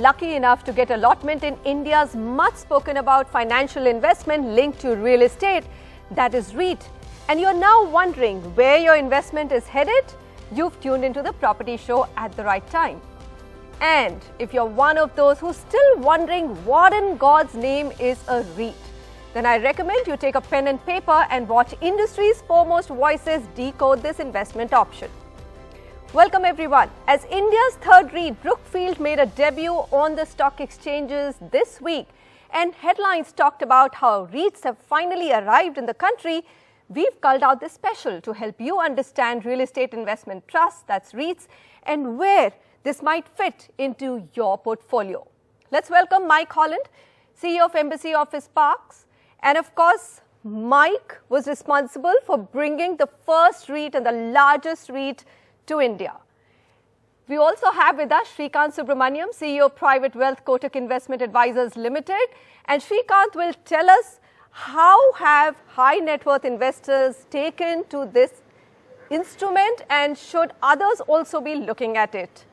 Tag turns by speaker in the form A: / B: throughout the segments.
A: lucky enough to get allotment in India's much spoken about financial investment linked to real estate, that is REIT, and you're now wondering where your investment is headed, you've tuned into the property show at the right time. And if you're one of those who's still wondering what in God's name is a REIT, then I recommend you take a pen and paper and watch industry's foremost voices decode this investment option. Welcome everyone. As India's third REIT, Brookfield made a debut on the stock exchanges this week, and headlines talked about how REITs have finally arrived in the country. We've culled out this special to help you understand real estate investment trusts, that's REITs, and where this might fit into your portfolio. Let's welcome Mike Holland, CEO of Embassy Office Parks. And of course, Mike was responsible for bringing the first REIT and the largest REIT to India. We also have with us Srikanth Subramaniam, CEO of Private Wealth Kotak Investment Advisors Limited. And Srikanth will tell us how have high net worth investors taken to this instrument and should others also be looking at it.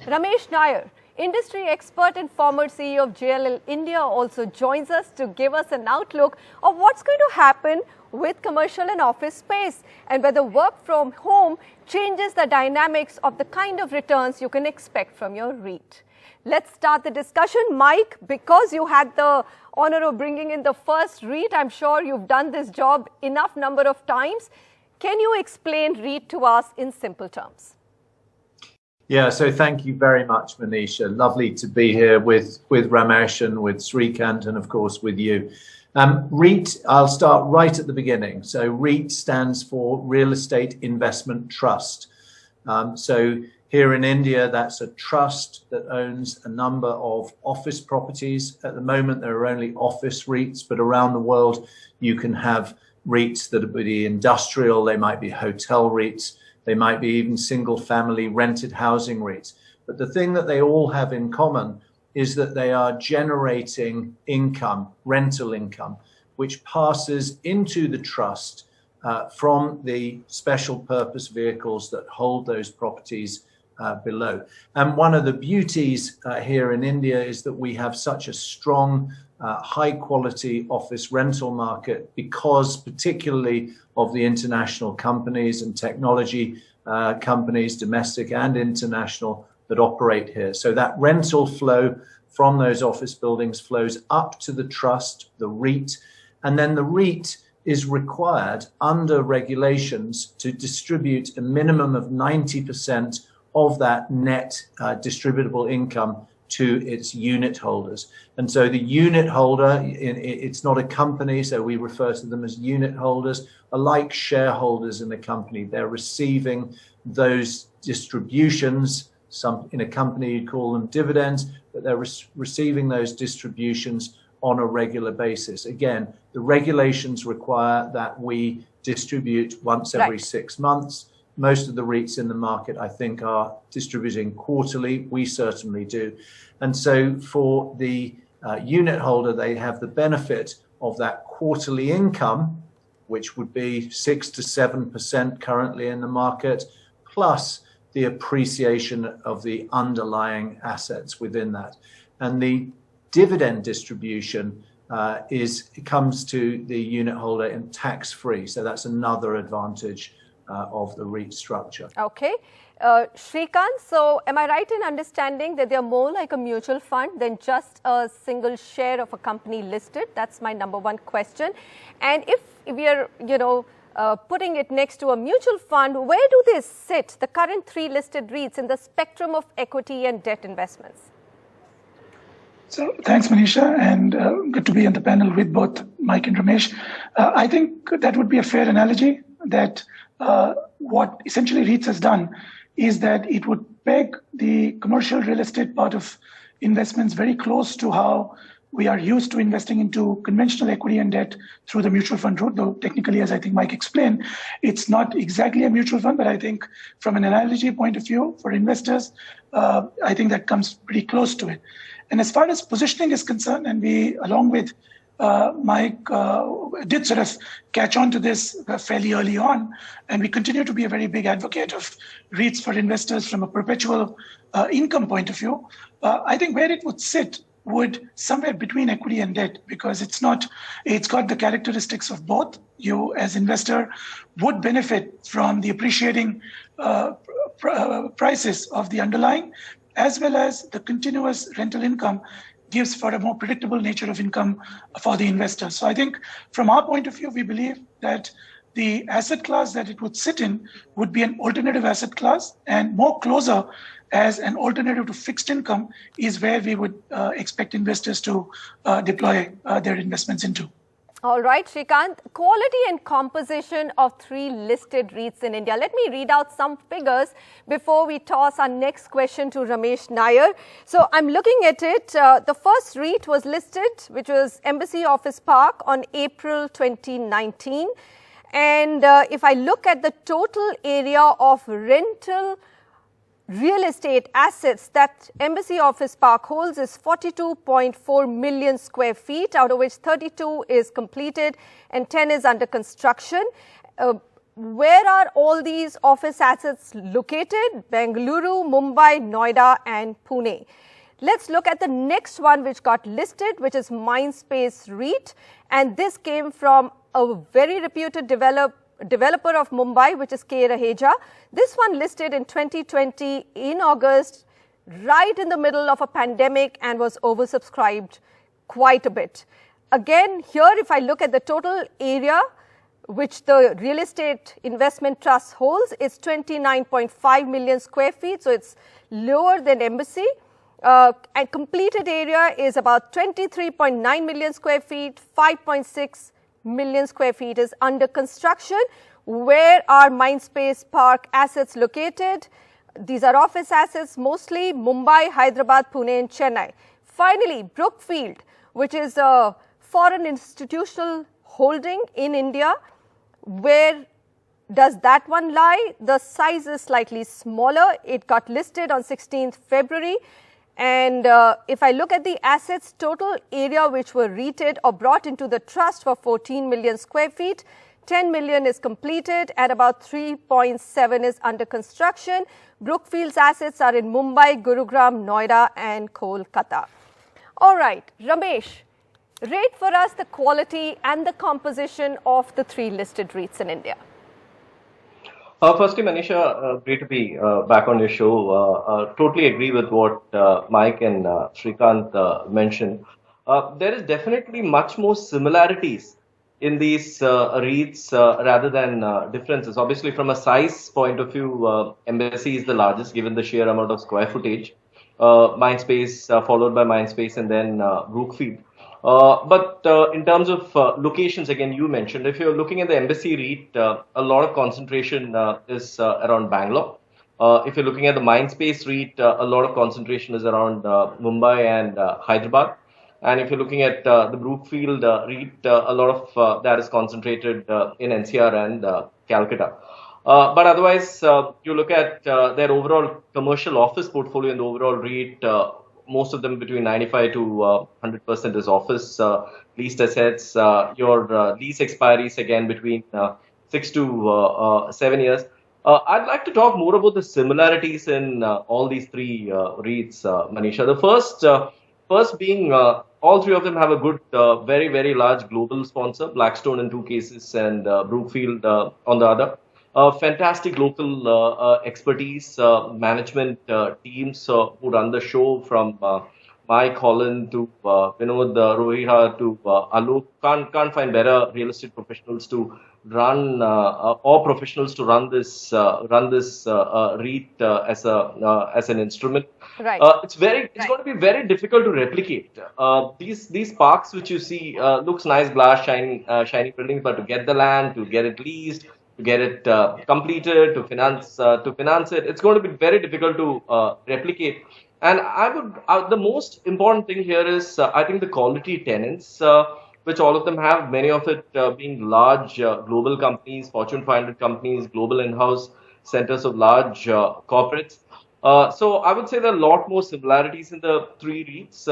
A: Ramesh Nair, industry expert and former CEO of JLL India, also joins us to give us an outlook of what's going to happen with commercial and office space and whether work from home changes the dynamics of the kind of returns you can expect from your REIT. Let's start the discussion. Mike, because you had the honor of bringing in the first REIT, I'm sure you've done this job enough number of times. Can you explain REIT to us in simple terms?
B: Yeah, so thank you very much, Manisha. Lovely to be here with Ramesh and with Srikanth and, of course, with you. REIT, I'll start right at the beginning. So REIT stands for Real Estate Investment Trust. So here in India, that's a trust that owns a number of office properties. At the moment, there are only office REITs, but around the world, you can have REITs that are the industrial, they might be hotel REITs, they might be even single family rented housing REITs. But the thing that they all have in common is that they are generating income, rental income, which passes into the trust from the special purpose vehicles that hold those properties below. And one of the beauties here in India is that we have such a strong, high quality office rental market because particularly of the international companies and technology companies, domestic and international, that operate here. So that rental flow from those office buildings flows up to the trust, the REIT, and then the REIT is required under regulations to distribute a minimum of 90% of that net distributable income to its unit holders. And so the unit holder, it's not a company, so we refer to them as unit holders, are like shareholders in the company. They're receiving those distributions. Some in a company you call them dividends, but they're receiving those distributions on a regular basis. Again, the regulations require that we distribute once every 6 months. Most of the REITs in the market, I think, are distributing quarterly. We certainly do. And so for the unit holder, they have the benefit of that quarterly income, which would be 6 to 7% currently in the market, plus the appreciation of the underlying assets within that. And the dividend distribution comes to the unit holder in tax-free. So that's another advantage of the REIT structure.
A: Okay. Srikanth, so am I right in understanding that they're more like a mutual fund than just a single share of a company listed? That's my number one question. And if we are, putting it next to a mutual fund, where do they sit, the current three listed REITs, in the spectrum of equity and debt investments?
C: So thanks, Manisha, and good to be on the panel with both Mike and Ramesh. I think that would be a fair analogy that what essentially REITs has done is that it would peg the commercial real estate part of investments very close to how we are used to investing into conventional equity and debt through the mutual fund route, though technically, as I think Mike explained, it's not exactly a mutual fund, but I think from an analogy point of view for investors, I think that comes pretty close to it. And as far as positioning is concerned, and we, along with Mike did sort of catch on to this fairly early on, and we continue to be a very big advocate of REITs for investors from a perpetual income point of view. I think where it would sit would somewhere between equity and debt, because it's got the characteristics of both. You as investor would benefit from the appreciating prices of the underlying, as well as the continuous rental income gives for a more predictable nature of income for the investor. So I think from our point of view, we believe that the asset class that it would sit in would be an alternative asset class, and more closer as an alternative to fixed income is where we would expect investors to deploy their investments into.
A: All right, Shrikant, quality and composition of 3 listed REITs in India. Let me read out some figures before we toss our next question to Ramesh Nair. So I'm looking at it. The first REIT was listed, which was Embassy Office Park, on April 2019. And if I look at the total area of rental real estate assets that Embassy Office Park holds is 42.4 million square feet, out of which 32 is completed and 10 is under construction. Where are all these office assets located? Bengaluru, Mumbai, Noida and Pune. Let's look at the next one which got listed, which is Mindspace REIT, and this came from a very reputed developer of Mumbai, which is K. Raheja. This one listed in 2020 in August, right in the middle of a pandemic, and was oversubscribed quite a bit. Again, here if I look at the total area which the real estate investment trust holds, it's 29.5 million square feet, so it's lower than Embassy. And completed area is about 23.9 million square feet, 5.6 million square feet is under construction. Where are Mindspace Park assets located? These are office assets, mostly Mumbai, Hyderabad, Pune and Chennai. Finally, Brookfield, which is a foreign institutional holding in India. Where does that one lie? The size is slightly smaller. It got listed on 16th February. And if I look at the assets, total area which were REITed or brought into the trust for 14 million square feet, 10 million is completed and about 3.7 is under construction. Brookfield's assets are in Mumbai, Gurugram, Noida and Kolkata. All right, Ramesh, rate for us the quality and the composition of the 3 listed REITs in India.
D: Firstly, Manisha, great to be back on your show. Totally agree with what Mike and Shrikant mentioned. There is definitely much more similarities in these REITs rather than differences. Obviously, from a size point of view, Embassy is the largest given the sheer amount of square footage. Mindspace followed by Mindspace and then Brookfield. But in terms of locations, again, you mentioned, if you're looking at the Embassy REIT, a lot of concentration is around Bangalore. If you're looking at the Mindspace REIT, a lot of concentration is around Mumbai and Hyderabad. And if you're looking at the Brookfield REIT, a lot of that is concentrated in NCR and Calcutta. But otherwise, you look at their overall commercial office portfolio in the overall REIT, most of them between 95 to 100% is office leased assets. Your lease expiries again between 6 to 7 years. I'd like to talk more about the similarities in all these 3 REITs, Manisha. The first being all 3 of them have a good, very, very large global sponsor, Blackstone in 2 cases and Brookfield on the other. Fantastic local expertise, management teams who run the show, from Mike Holland to Vinod Rohira to Alok. Can't find better real estate professionals to run or professionals to run this REIT as an instrument.
A: Right.
D: It's going to be very difficult to replicate. These parks which you see looks nice, glass, shiny buildings, but to get the land, to get it leased, to get it completed, to finance it, it's going to be very difficult to replicate. And the most important thing here is, I think, the quality tenants, which all of them have, many of it being large global companies, Fortune 500 companies, global in-house centers of large corporates. So I would say there are a lot more similarities in the three REITs.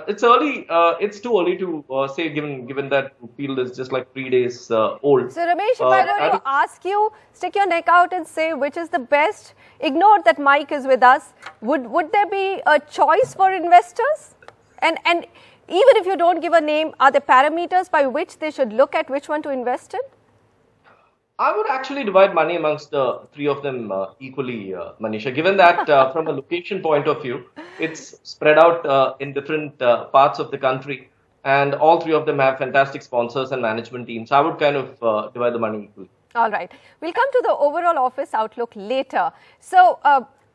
D: It's early. It's too early to say, given that field is just like 3 days old.
A: So Ramesh, if I were to ask you, stick your neck out and say which is the best, ignore that Mike is with us. Would there be a choice for investors? And even if you don't give a name, are there parameters by which they should look at which one to invest in?
D: I would actually divide money amongst the three of them equally, Manisha, given that from a location point of view, it's spread out in different parts of the country, and all three of them have fantastic sponsors and management teams. I would kind of divide the money equally.
A: All right. We'll come to the overall office outlook later. So,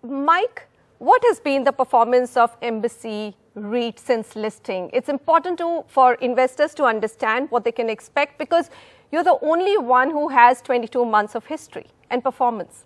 A: Mike, what has been the performance of Embassy REIT since listing? It's important for investors to understand what they can expect, because you're the only one who has 22 months of history and performance.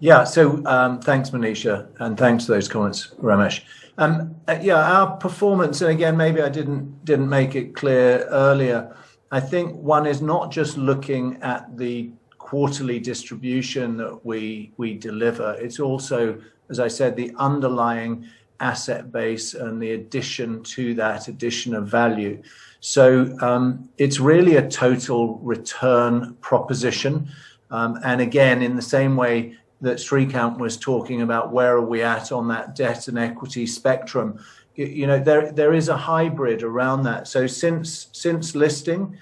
B: Yeah, so thanks, Manisha, and thanks for those comments, Ramesh. Our performance, and again, maybe I didn't make it clear earlier. I think one is not just looking at the quarterly distribution that we deliver. It's also, as I said, the underlying asset base and the addition to that addition of value. So it's really a total return proposition. And again, in the same way that Srikanth was talking about where are we at on that debt and equity spectrum, there is a hybrid around that. So since listing,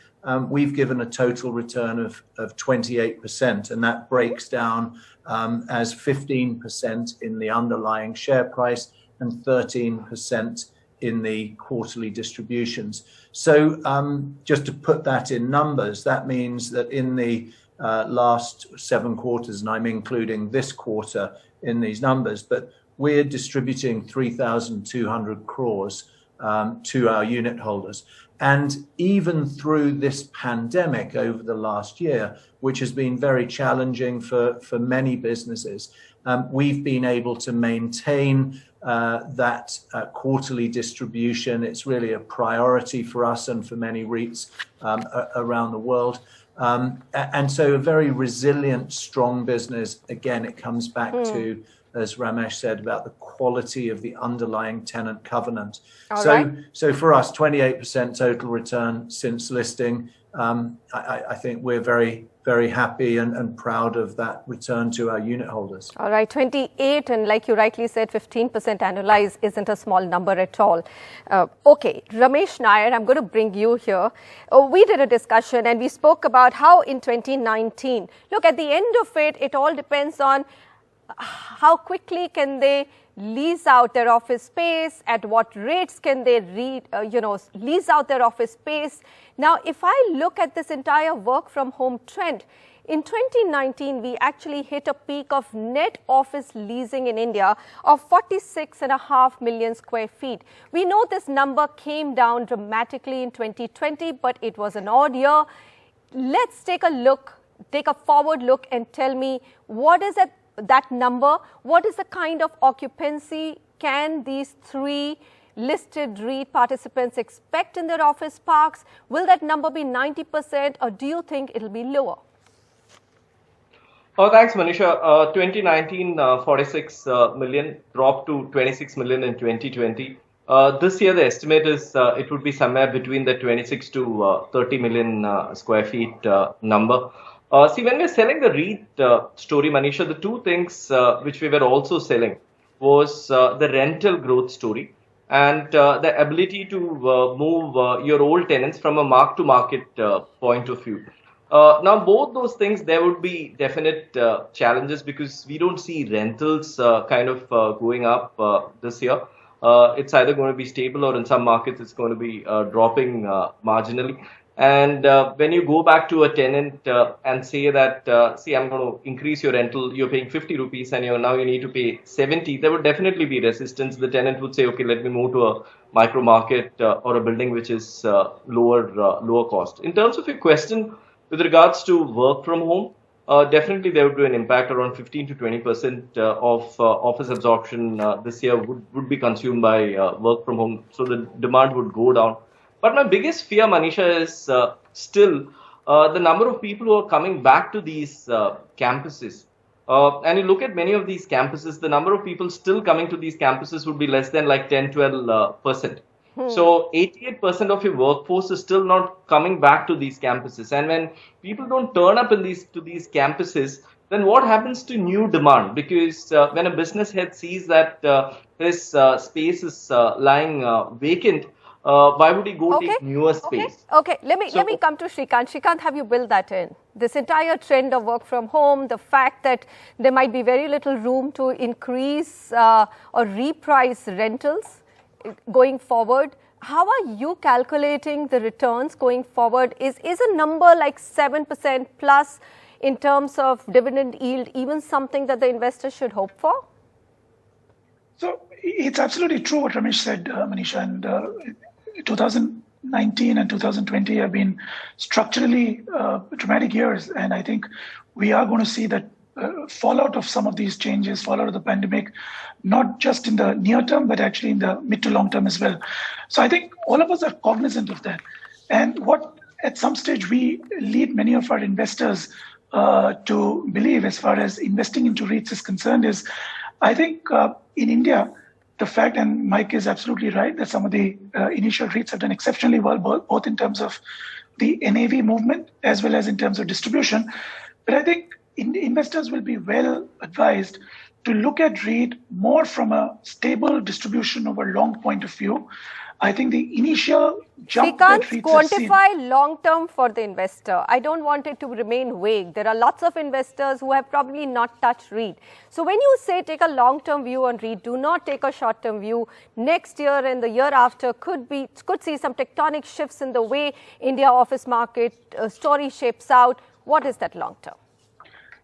B: we've given a total return of 28%, and that breaks down as 15% in the underlying share price and 13% in the quarterly distributions. So just to put that in numbers, that means that in the last 7 quarters, and I'm including this quarter in these numbers, but we're distributing 3,200 crores to our unit holders. And even through this pandemic over the last year, which has been very challenging for many businesses, we've been able to maintain that quarterly distribution. It's really a priority for us and for many REITs around the world. And so a very resilient, strong business. Again, it comes back to, as Ramesh said, about the quality of the underlying tenant covenant. So for us, 28% total return since listing. I think we're very, very happy and proud of that return to our unit holders.
A: All right, 28, and like you rightly said, 15% annualized isn't a small number at all. Okay, Ramesh Nair, I'm going to bring you here. We did a discussion and we spoke about how in 2019, look, at the end of it, it all depends on how quickly can they lease out their office space, at what rates can they lease out their office space. Now, if I look at this entire work from home trend, in 2019, we actually hit a peak of net office leasing in India of 46.5 million square feet. We know this number came down dramatically in 2020, but it was an odd year. Let's take a forward look and tell me, what is that number? What is the kind of occupancy can these 3 listed REIT participants expect in their office parks? Will that number be 90%, or do you think it'll be lower?
D: Oh, thanks, Manisha. 2019, 46 million dropped to 26 million in 2020. This year, the estimate is it would be somewhere between the 26 to 30 million square feet number. See, when we're selling the REIT story, Manisha, the 2 things which we were also selling was the rental growth story and the ability to move your old tenants from a mark-to-market point of view. Now, both those things, there would be definite challenges because we don't see rentals kind of going up this year. It's either going to be stable or in some markets it's going to be dropping marginally. And when you go back to a tenant and say that, see, I'm going to increase your rental, you're paying 50 rupees and now you need to pay 70, there would definitely be resistance. The tenant would say, okay, let me move to a micro market or a building which is lower cost. In terms of your question with regards to work from home, definitely there would be an impact. Around 15 to 20% of office absorption this year would be consumed by work from home. So the demand would go down. But my biggest fear, Manisha, is still the number of people who are coming back to these campuses. and you look at many of these campuses, the number of people still coming to these campuses would be less than like 10-12%. So 88% of your workforce is still not coming back to these campuses. And when people don't turn up to these campuses, then what happens to new demand? Because when a business head sees that his space is lying vacant, why would he go take newer space?
A: Okay. Let me come to Shrikant. Shrikant, have you built that in? This entire trend of work from home, the fact that there might be very little room to increase or reprice rentals going forward. How are you calculating the returns going forward? Is a number like 7% plus in terms of dividend yield even something that the investor should hope for?
C: So it's absolutely true what Ramesh said, Manisha, and 2019 and 2020 have been structurally dramatic years, and I think we are going to see that fallout of some of these changes, fallout of the pandemic, not just in the near term, but actually in the mid to long term as well. So I think all of us are cognizant of that. And what at some stage we lead many of our investors to believe as far as investing into REITs is concerned is, I think in India, the fact, and Mike is absolutely right, that some of the initial REITs have done exceptionally well, both in terms of the NAV movement as well as in terms of distribution. But I think investors will be well advised to look at REIT more from a stable distribution over long point of view. I think the initial jump that REITs have seen...
A: quantify long term for the investor. I don't want it to remain vague. There are lots of investors who have probably not touched REIT. So when you say take a long term view on REIT, do not take a short term view. Next year and the year after could see some tectonic shifts in the way India office market story shapes out. What is that long term?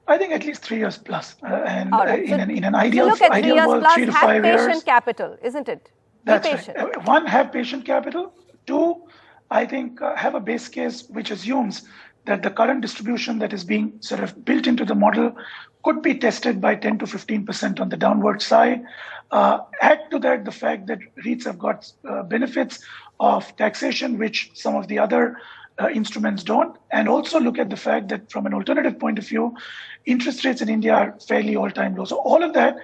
C: I think at least 3 years plus. In an
A: so
C: ideal,
A: look at 3 years
C: world,
A: plus,
C: 3 to 5 years.
A: Have patient capital, isn't it?
C: That's right. One, have patient capital. Two, I think have a base case which assumes that the current distribution that is being sort of built into the model could be tested by 10 to 15% on the downward side. Add to that the fact that REITs have got benefits of taxation, which some of the other instruments don't. And also look at the fact that from an alternative point of view, interest rates in India are fairly all-time low. So all of that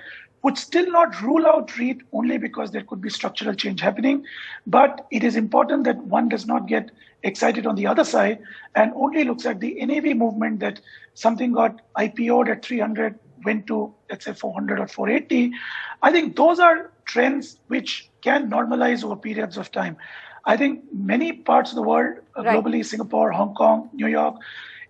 C: would still not rule out REIT only because there could be structural change happening. But it is important that one does not get excited on the other side and only looks at the NAV movement, that something got IPO'd at 300, went to, let's say, 400 or 480. I think those are trends which can normalize over periods of time. I think many parts of the world, globally, Singapore, Hong Kong, New York,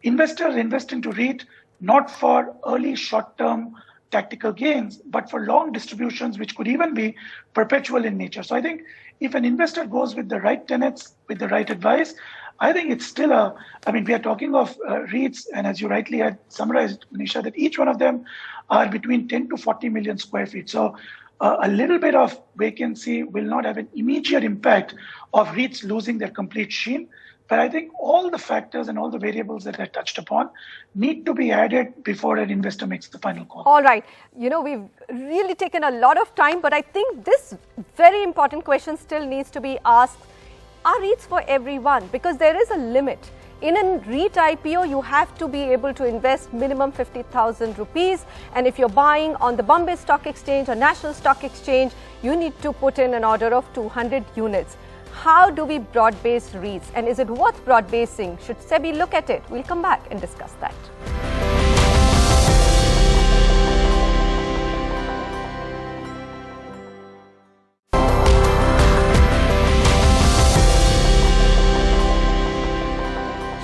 C: investors invest into REIT not for early short-term tactical gains, but for long distributions, which could even be perpetual in nature. So I think if an investor goes with the right tenets, with the right advice, I think it's still we are talking of REITs, and as you rightly had summarized, Manisha, that each one of them are between 10 to 40 million square feet. So a little bit of vacancy will not have an immediate impact of REITs losing their complete sheen. But I think all the factors and all the variables that I touched upon need to be added before an investor makes the final call.
A: All right. We've really taken a lot of time, but I think this very important question still needs to be asked. Are REITs for everyone? Because there is a limit. In a REIT IPO, you have to be able to invest minimum 50,000 rupees. And if you're buying on the Bombay Stock Exchange or National Stock Exchange, you need to put in an order of 200 units. How do we broad-base REITs, and is it worth broad-basing? Should SEBI look at it? We'll come back and discuss that.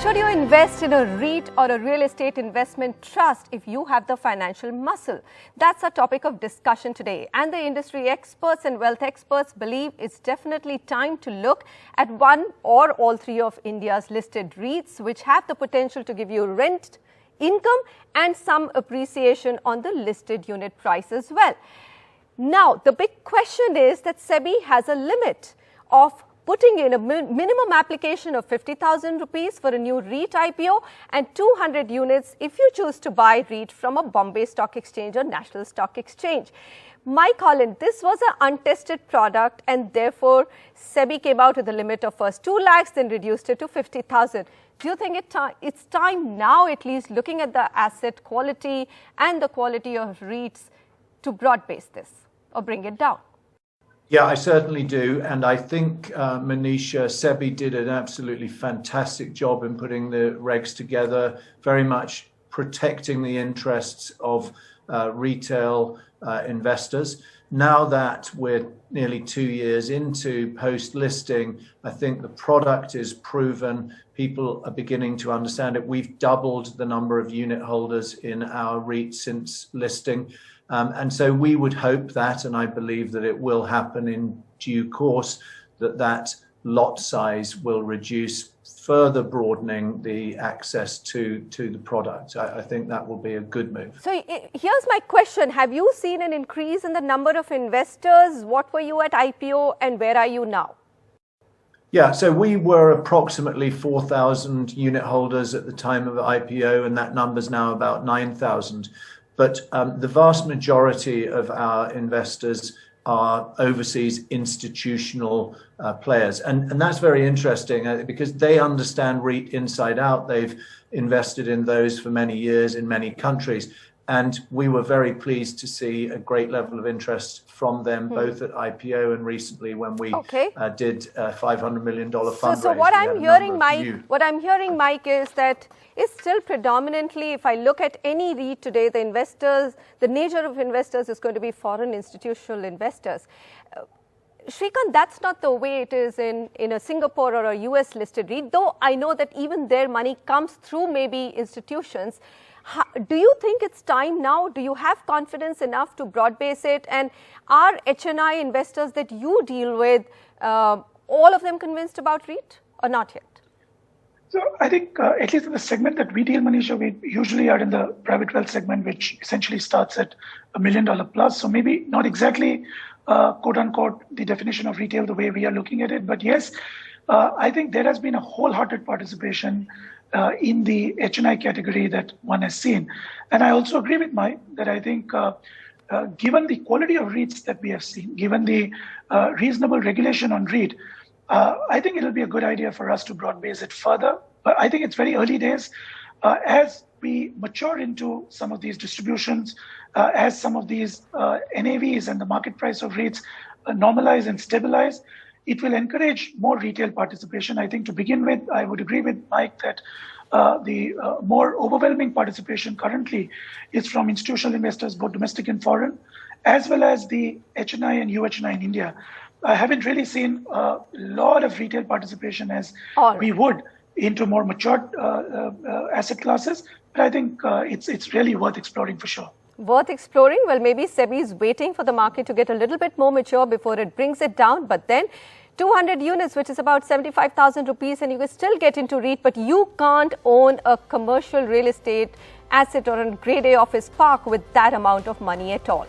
A: Should you invest in a REIT or a real estate investment trust if you have the financial muscle? That's a topic of discussion today. And the industry experts and wealth experts believe it's definitely time to look at one or all three of India's listed REITs, which have the potential to give you rent, income, and some appreciation on the listed unit price as well. Now, the big question is that SEBI has a limit of putting in a minimum application of 50,000 rupees for a new REIT IPO and 200 units if you choose to buy REIT from a Bombay Stock Exchange or National Stock Exchange. Mike Holland, this was an untested product, and therefore SEBI came out with a limit of first 2 lakhs, then reduced it to 50,000. Do you think it's time now, at least looking at the asset quality and the quality of REITs, to broad base this or bring it down?
B: Yeah, I certainly do. And I think Manisha, SEBI did an absolutely fantastic job in putting the regs together, very much protecting the interests of retail investors. Now that we're nearly 2 years into post-listing, I think the product is proven. People are beginning to understand it. We've doubled the number of unit holders in our REIT since listing. And so we would hope that, and I believe that it will happen in due course, that lot size will reduce, further broadening the access to the product. I think that will be a good move.
A: So here's my question. Have you seen an increase in the number of investors? What were you at IPO and where are you now?
B: Yeah, so we were approximately 4,000 unit holders at the time of IPO, and that number's now about 9,000. But the vast majority of our investors are overseas institutional players. And that's very interesting because they understand REIT inside out. They've invested in those for many years in many countries. And we were very pleased to see a great level of interest from them, both at IPO and recently when we did a $500 million fundraise.
A: So what I'm hearing, Mike, is that it's still predominantly, if I look at any REIT today, the investors, the nature of investors is going to be foreign institutional investors. Shrikant, that's not the way it is in a Singapore or a US listed REIT, though I know that even their money comes through maybe institutions. Do you think it's time now? Do you have confidence enough to broad base it? And are HNI investors that you deal with, all of them convinced about REIT or not yet?
C: So I think at least in the segment that we deal, Manisha, we usually are in the private wealth segment, which essentially starts at $1 million plus. So maybe not exactly, quote unquote, the definition of retail the way we are looking at it. But yes, I think there has been a wholehearted participation in the HNI category that one has seen. And I also agree with Mike that I think given the quality of REITs that we have seen, given the reasonable regulation on REIT, I think it'll be a good idea for us to broad base it further. But I think it's very early days. As we mature into some of these distributions, as some of these NAVs and the market price of REITs normalize and stabilize, it will encourage more retail participation. I think to begin with, I would agree with Mike that the more overwhelming participation currently is from institutional investors, both domestic and foreign, as well as the HNI and UHNI in India. I haven't really seen a lot of retail participation as we would into more mature asset classes, but I think it's really worth exploring for sure.
A: Worth exploring? Well, maybe SEBI is waiting for the market to get a little bit more mature before it brings it down. But then 200 units, which is about 75,000 rupees, and you can still get into REIT, but you can't own a commercial real estate asset or a grade A office park with that amount of money at all.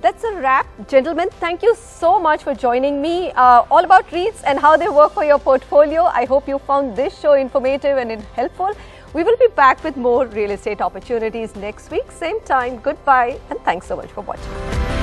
A: That's a wrap. Gentlemen, thank you so much for joining me. All about REITs and how they work for your portfolio. I hope you found this show informative and helpful. We will be back with more real estate opportunities next week, same time. Goodbye and thanks so much for watching.